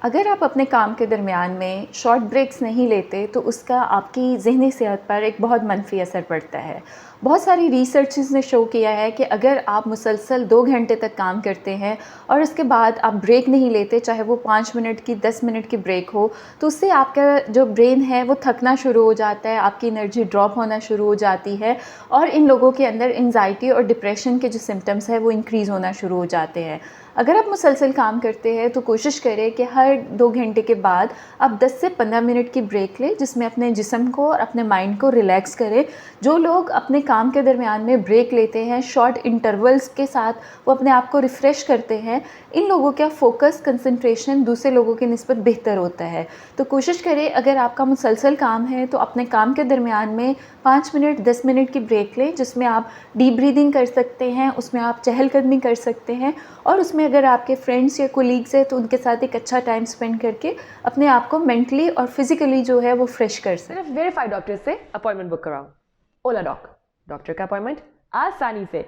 अगर आप अपने काम के दरमियान में शॉर्ट ब्रेक्स नहीं लेते तो उसका आपकी ज़हनी सेहत पर एक बहुत मनफी असर पड़ता है। बहुत सारी रिसर्चेस ने शो किया है कि अगर आप मुसलसल 2 घंटे तक काम करते हैं और उसके बाद आप ब्रेक नहीं लेते, चाहे वो 5 मिनट की 10 मिनट की ब्रेक हो, तो उससे आपका जो ब्रेन है वो थकना शुरू हो जाता है, आपकी एनर्जी ड्रॉप होना शुरू हो जाती है और इन लोगों के अंदर एंजाइटी और डिप्रेशन के जो सिम्टम्स हैं वो इंक्रीज़ होना शुरू हो जाते हैं। अगर आप मुसलसल काम करते हैं तो कोशिश करें कि हर 2 घंटे के बाद आप 10 से 15 मिनट की ब्रेक लें, जिसमें अपने जिस्म को और अपने माइंड को रिलैक्स करें। जो लोग अपने काम के दरमियान में ब्रेक लेते हैं शॉर्ट इंटरवल्स के साथ, वो अपने आप को रिफ़्रेश करते हैं, इन लोगों का फ़ोकस कंसंट्रेशन दूसरे लोगों की निस्बत बेहतर होता है। तो कोशिश करें, अगर आपका मुसलसल काम है तो अपने काम के दरमियान में 5 मिनट 10 मिनट की ब्रेक लें, जिसमें आप डीप ब्रीदिंग कर सकते हैं, उसमें आप चहलकदमी कर सकते हैं और उसमें अगर आपके फ्रेंड्स या कोलीग्स हैं तो उनके साथ एक अच्छा टाइम स्पेंड करके अपने आप को मेंटली और फिजिकली जो है वो फ्रेश कर सकते हैं। सिर्फ वेरीफाइड डॉक्टर से अपॉइंटमेंट बुक कराओ। ओला डॉक, डॉक्टर का अपॉइंटमेंट आसानी से।